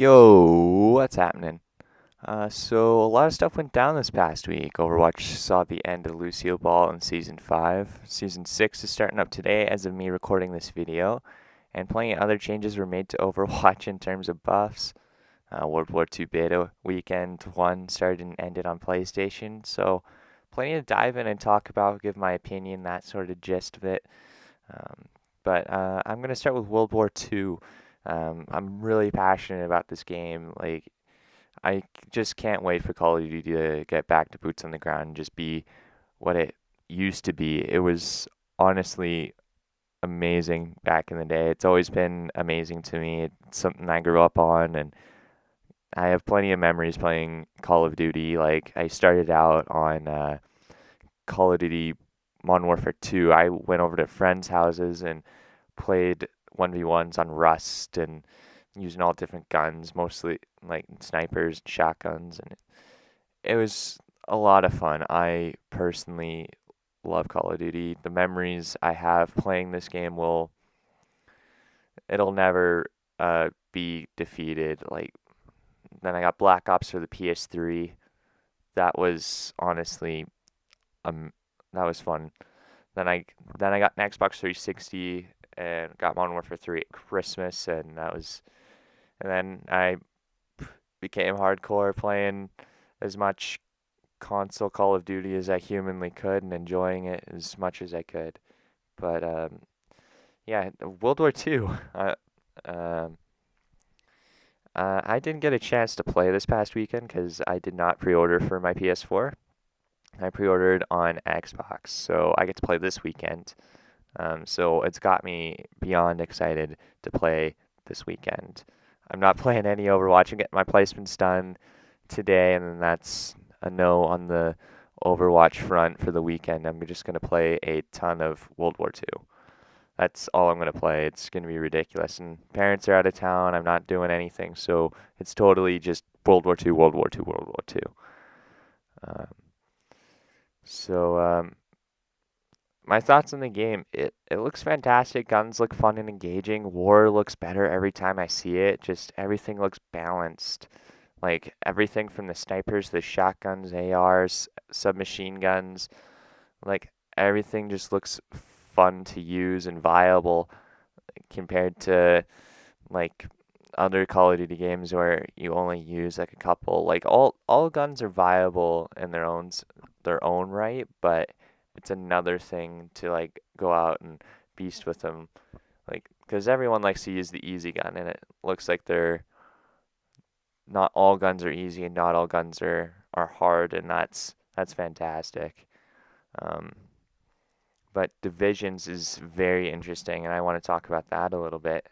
Yo, what's happening? So a lot of stuff went down this past week. Overwatch saw the end of Lucio Ball in Season 5. Season 6 is starting up today as of me recording this video, and plenty of other changes were made to Overwatch in terms of buffs. World War II Beta Weekend 1 started and ended on PlayStation, so plenty to dive in and talk about, give my opinion, that sort of gist of it. Um, but I'm going to start with World War II. I'm really passionate about this game. Like, just can't wait for Call of Duty to get back to boots on the ground and just be what it used to be. It was honestly amazing back in the day. It's always been amazing to me. It's something I grew up on, and I have plenty of memories playing Call of Duty. Like, I started out on Call of Duty Modern Warfare 2. I went over to friends' houses and played 1v1s on Rust and using all different guns, mostly like snipers and shotguns, and it was a lot of fun. I personally love Call of Duty. The memories I have playing this game it'll never be defeated. Like, then I got Black Ops for the PS3. That was honestly um that was fun. Then I then I got an Xbox 360 and got Modern Warfare 3 at Christmas, and then I became hardcore playing as much console Call of Duty as I humanly could and enjoying it as much as I could. But yeah, World War II. Um, I didn't get a chance to play this past weekend because I did not pre-order for my PS4. I pre-ordered on Xbox, so I get to play this weekend. So it's got me beyond excited to play this weekend. I'm not playing any Overwatch. I'm getting my placements done today, and then that's a no on the Overwatch front for the weekend. I'm just going to play a ton of World War II. That's all I'm going to play. It's going to be ridiculous. And parents are out of town. I'm not doing anything. So it's totally just World War II, World War II, World War II. Um, so, my thoughts on the game, it looks fantastic. Guns look fun and engaging. War looks better every time I see it. Just everything looks balanced. Like everything from the snipers, the shotguns, ARs, submachine guns, like everything just looks fun to use and viable compared to like other Call of Duty games where you only use like a couple. Like all guns are viable in their own right, but it's another thing to like go out and beast with them. Like, because everyone likes to use the easy gun, and it looks like they're not all guns are easy and not all guns are hard, and that's fantastic. Um, but Divisions is very interesting, and I want to talk about that a little bit.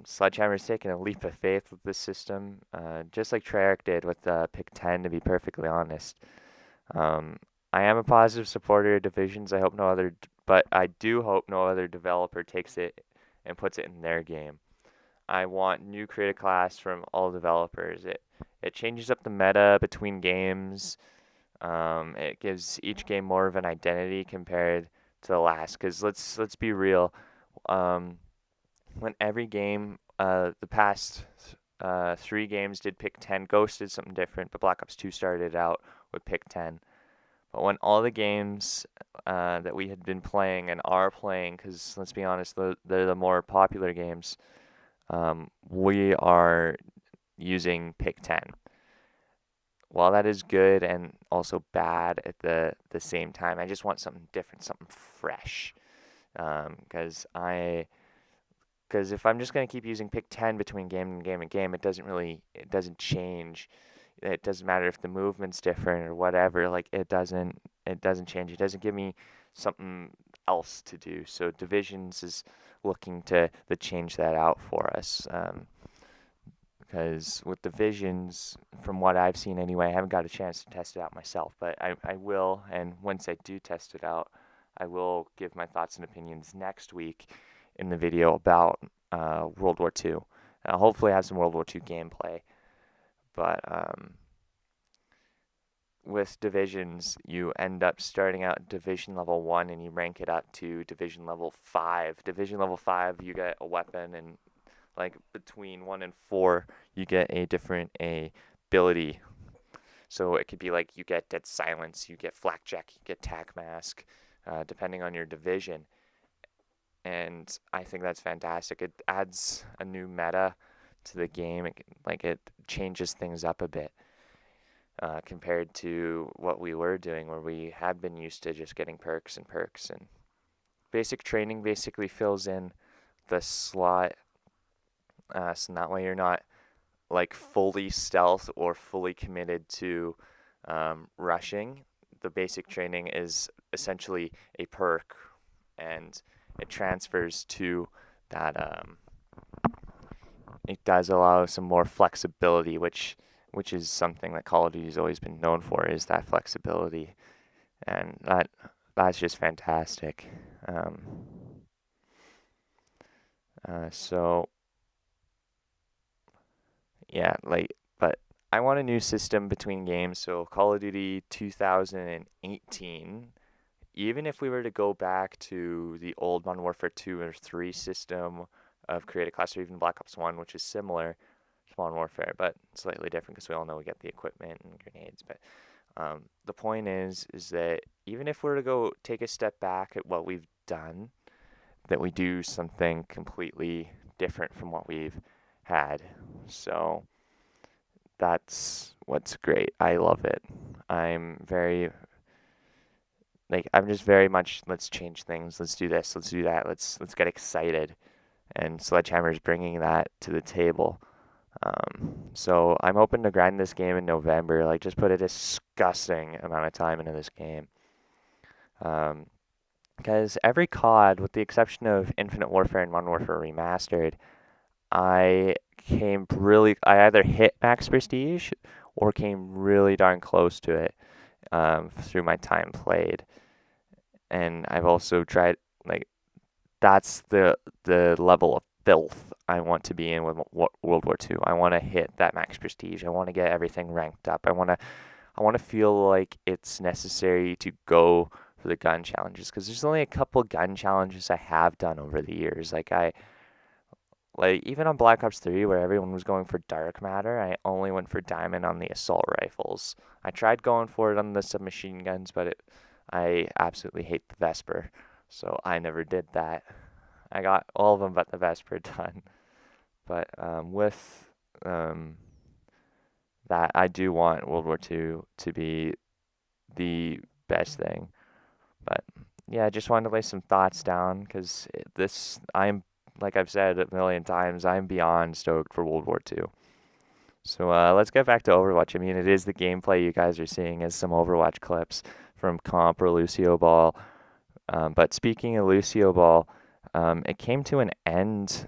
Sledgehammer's taken a leap of faith with this system, just like Treyarch did with Pick 10, to be perfectly honest. Um, I am a positive supporter of Divisions. But I do hope no other developer takes it and puts it in their game. I want new creative class from all developers. It changes up the meta between games. It gives each game more of an identity compared to the last. Because let's be real. Um, when every game, the past three games did pick 10. Ghost did something different, but Black Ops 2 started out with pick 10. But when all the games that we had been playing and are playing, because let's be honest, they're the more popular games, we are using pick 10. While that is good and also bad at the same time, I just want something different, something fresh. Because if I'm just going to keep using pick 10 between game and game and game, it doesn't change. It doesn't matter if the movement's different or whatever. Like, it doesn't change. It doesn't give me something else to do. So Divisions is looking to change that out for us. Because with Divisions, from what I've seen anyway, I haven't got a chance to test it out myself, but I will. And once I do test it out, I will give my thoughts and opinions next week in the video about World War II. I'll hopefully have some World War II gameplay. But with divisions, you end up starting out at division level 1 and you rank it up to division level 5. Division level 5, you get a weapon and like between 1 and 4, you get a different ability. So it could be like you get Dead Silence, you get Flakjack, you get Tack Mask, depending on your division. And I think that's fantastic. It adds a new meta to the game. It changes things up a bit compared to what we were doing, where we had been used to just getting perks and perks. And basic training basically fills in the slot, so that way you're not like fully stealth or fully committed to rushing. The basic training is essentially a perk, and it transfers to that. It does allow some more flexibility, which is something that Call of Duty has always been known for, is that flexibility, and that's just fantastic. Um, so yeah, but I want a new system between games. So Call of Duty 2018, even if we were to go back to the old Modern Warfare 2 or 3 system of create a class, or even Black Ops 1, which is similar to Modern Warfare, but slightly different because we all know we get the equipment and grenades. But the point is that even if we were to go take a step back at what we've done, that we do something completely different from what we've had. So that's what's great. I love it. I'm very I'm just very much, let's change things. Let's do this. Let's do that. Let's get excited. And Sledgehammer is bringing that to the table. So I'm hoping to grind this game in November. Like, just put a disgusting amount of time into this game. Because every COD, with the exception of Infinite Warfare and Modern Warfare Remastered, I either hit max prestige or came really darn close to it through my time played. And I've also tried, like, that's the level of filth I want to be in with World War II. I want to hit that max prestige. I want to get everything ranked up. I want to feel like it's necessary to go for the gun challenges, because there's only a couple gun challenges I have done over the years. Like even on Black Ops 3, where everyone was going for dark matter, I only went for diamond on the assault rifles. I tried going for it on the submachine guns, but I absolutely hate the Vesper, so I never did that. I got all of them but the Vesper done. But with that, I do want World War II to be the best thing. But yeah, I just wanted to lay some thoughts down, because like I've said a million times, I'm beyond stoked for World War II. So let's get back to Overwatch. I mean, it is the gameplay you guys are seeing as some Overwatch clips from Comp or Lucio Ball. But speaking of Lucio Ball, it came to an end.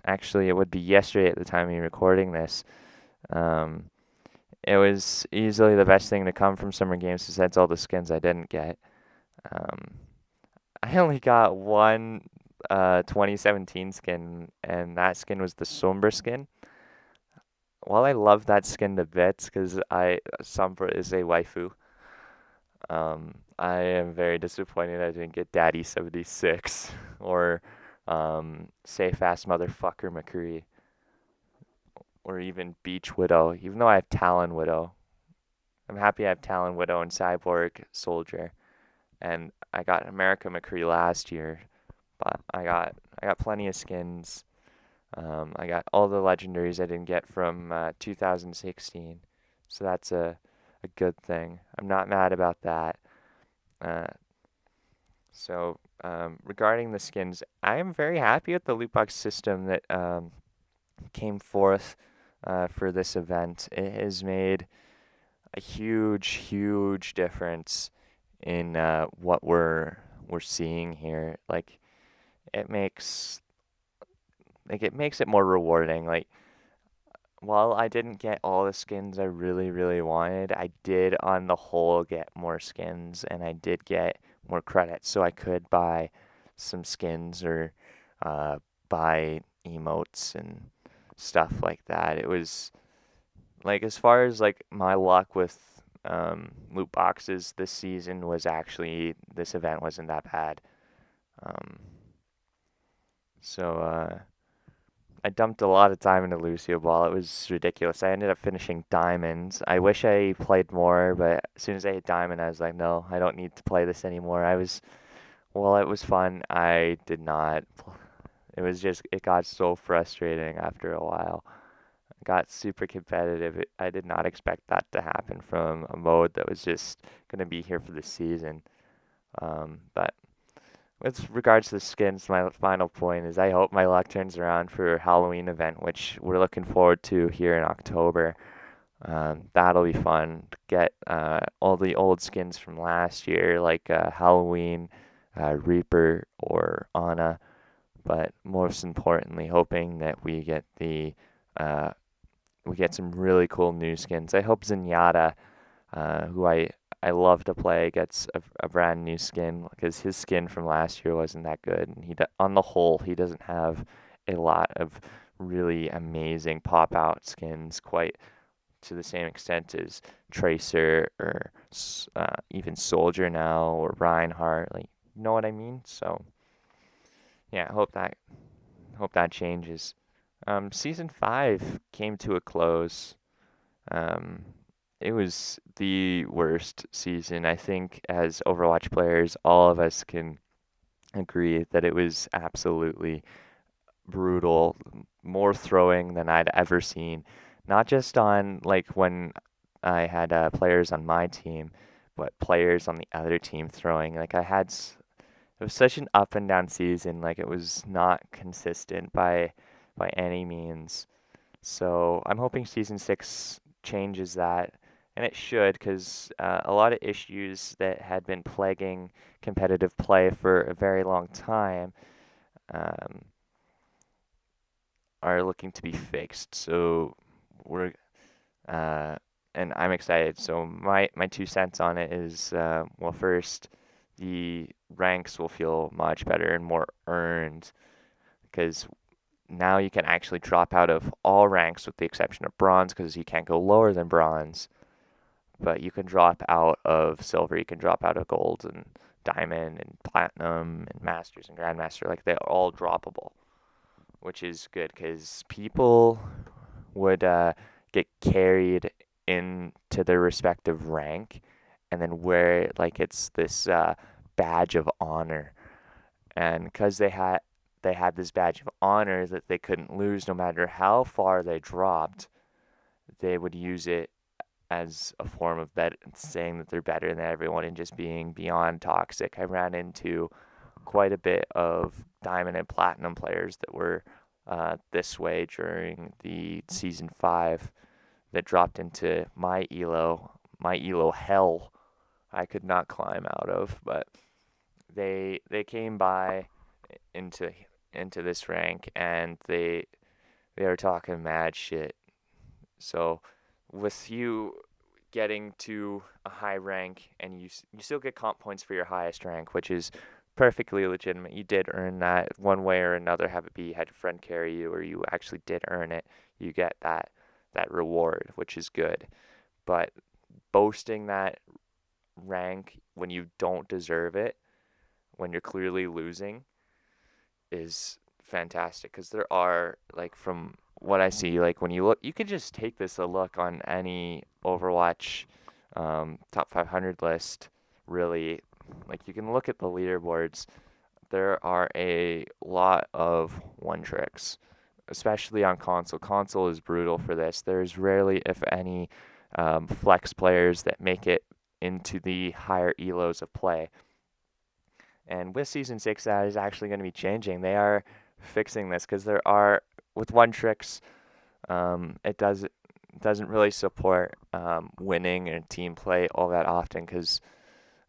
Actually, it would be yesterday at the time of recording this. It was easily the best thing to come from Summer Games, besides all the skins I didn't get. I only got one 2017 skin, and that skin was the Sombra skin. While I love that skin to bits, because Sombra is a waifu, I am very disappointed I didn't get Daddy 76 or Say Fast Motherfucker McCree, or even Beach Widow, even though I have Talon Widow. I'm happy I have Talon Widow and Cyborg Soldier. And I got America McCree last year, but I got plenty of skins. I got all the legendaries I didn't get from 2016, so that's a good thing. I'm not mad about that. So regarding the skins, I am very happy with the loot box system that came forth for this event. It has made a huge difference in what we're seeing here. Like, it makes it more rewarding. Like, while I didn't get all the skins I really wanted, I did on the whole get more skins, and I did get more credits, so I could buy some skins or buy emotes and stuff like that. It was like, as far as like my luck with loot boxes this season, this event wasn't that bad. So I dumped a lot of time into Lucio Ball. It was ridiculous. I ended up finishing diamonds. I wish I played more, but as soon as I hit diamond, I was like, no, I don't need to play this anymore. Well, it was fun. I did not. It was just, it got so frustrating after a while. It got super competitive. I did not expect that to happen from a mode that was just going to be here for the season. But with regards to the skins, my final point is I hope my luck turns around for Halloween event, which we're looking forward to here in October. That'll be fun to get all the old skins from last year, like Halloween, Reaper, or Ana. But most importantly, hoping that uh, we get some really cool new skins. I hope Zenyatta, who I love to play, gets a brand new skin because his skin from last year wasn't that good. And on the whole, he doesn't have a lot of really amazing pop out skins quite to the same extent as Tracer or even Soldier now or Reinhardt. Like, you know what I mean? So yeah, hope that changes. Season 5 came to a close. Um, it was the worst season. I think as Overwatch players, all of us can agree that it was absolutely brutal, more throwing than I'd ever seen. Not just on like when I had players on my team, but players on the other team throwing. It was such an up and down season. Like it was not consistent by any means. So I'm hoping season 6 changes that, and it should, because a lot of issues that had been plaguing competitive play for a very long time um, are looking to be fixed. So we're uh, and I'm excited. So my 2 cents on it is, well, first, the ranks will feel much better and more earned because now you can actually drop out of all ranks with the exception of bronze because you can't go lower than bronze. But you can drop out of silver, you can drop out of gold and diamond and platinum and masters and grandmaster. Like they're all droppable, which is good because people would get carried into their respective rank and then wear it like it's this badge of honor. And because they had this badge of honor that they couldn't lose no matter how far they dropped, they would use it as a form of saying that they're better than everyone and just being beyond toxic. I ran into quite a bit of diamond and platinum players that were this way during the season 5 that dropped into my elo hell I could not climb out of, but they came by into into this rank and they were talking mad shit. So with you getting to a high rank and you still get comp points for your highest rank, which is perfectly legitimate. You did earn that one way or another, have it be you had a friend carry you or you actually did earn it. You get that reward, which is good. But boasting that rank when you don't deserve it, when you're clearly losing, is fantastic because there are like from what I see, like when you look, you could just take this a look on any Overwatch top 500 list. Really, like you can look at the leaderboards. There are a lot of one tricks, especially on console. Console is brutal for this. There's rarely, if any, flex players that make it into the higher elos of play. And with season 6, that is actually going to be changing. They are fixing this because there are with one tricks, it doesn't really support winning and team play all that often because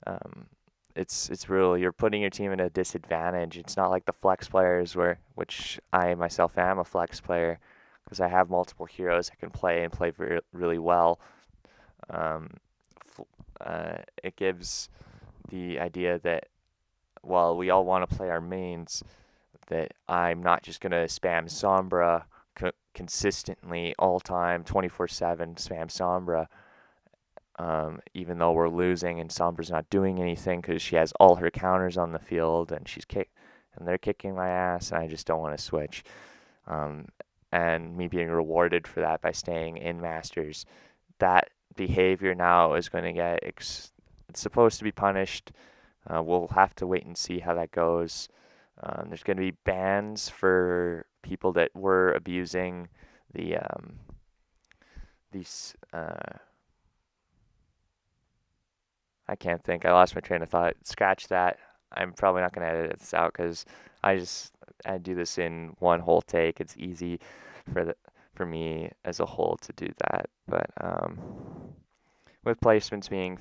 um, it's really you're putting your team at a disadvantage. It's not like the flex players which I myself am a flex player because I have multiple heroes I can play and play really well. Um, it gives the idea that while we all want to play our mains, that I'm not just going to spam Sombra consistently all time, 24/7, spam Sombra, even though we're losing and Sombra's not doing anything because she has all her counters on the field and they're kicking my ass and I just don't want to switch. and me being rewarded for that by staying in Masters, that behavior now is going to get it's supposed to be punished. We'll have to wait and see how that goes. There's going to be bans for people that were abusing the these. I can't think. I lost my train of thought. Scratch that. I'm probably not going to edit this out because I do this in one whole take. It's easy for the for me as a whole to do that. But with placements being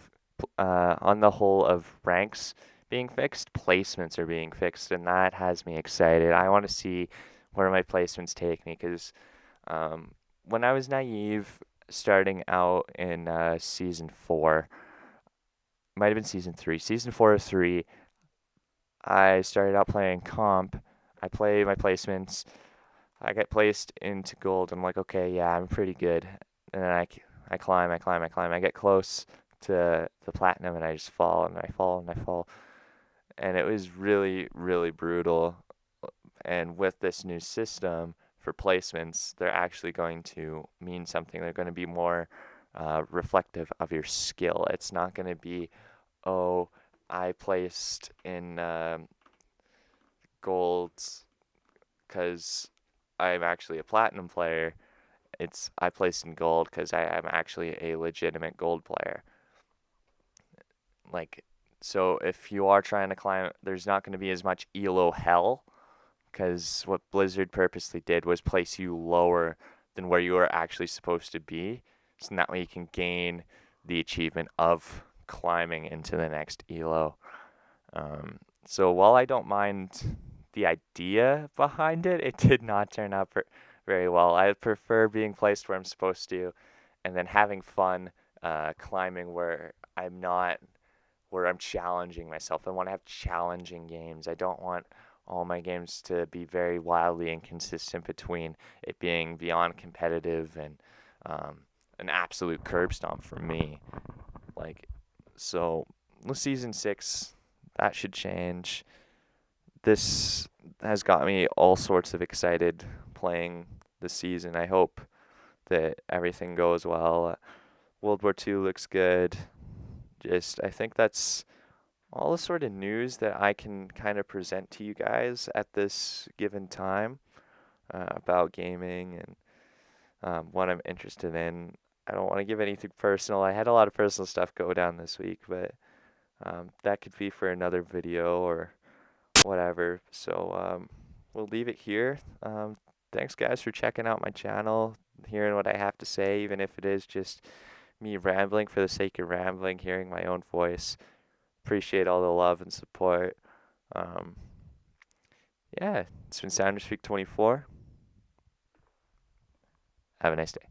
on the whole of ranks being fixed, placements are being fixed, and that has me excited. I want to see where my placements take me because when I was naive starting out in season 4, might have been season 3, season 4 or 3, I started out playing comp. I play my placements. I get placed into gold. I'm like, okay, yeah, I'm pretty good. And then I climb, I climb, I climb. I get close to the platinum and I just fall and I fall and I fall. And it was really, really brutal. And with this new system for placements, they're actually going to mean something. They're going to be more reflective of your skill. It's not going to be, oh, I placed in golds because I'm actually a platinum player. It's I placed in gold because I am actually a legitimate gold player. Like, so if you are trying to climb, there's not going to be as much elo hell because what Blizzard purposely did was place you lower than where you were actually supposed to be, so that way you can gain the achievement of climbing into the next elo. So while I don't mind the idea behind it, it did not turn out very well. I prefer being placed where I'm supposed to, and then having fun climbing where I'm challenging myself. I want to have challenging games. I don't want all my games to be very wildly inconsistent between it being beyond competitive and an absolute curb stomp for me. Like, so with season 6, that should change. This has got me all sorts of excited playing this season. I hope that everything goes well. World War II looks good. I think that's all the sort of news that I can kind of present to you guys at this given time about gaming and what I'm interested in. I don't want to give anything personal. I had a lot of personal stuff go down this week, but that could be for another video or whatever. So we'll leave it here. Thanks, guys, for checking out my channel, hearing what I have to say, even if it is just me rambling for the sake of rambling, hearing my own voice. Appreciate all the love and support. Um, yeah, it's been Sounderspeak 24. Have a nice day.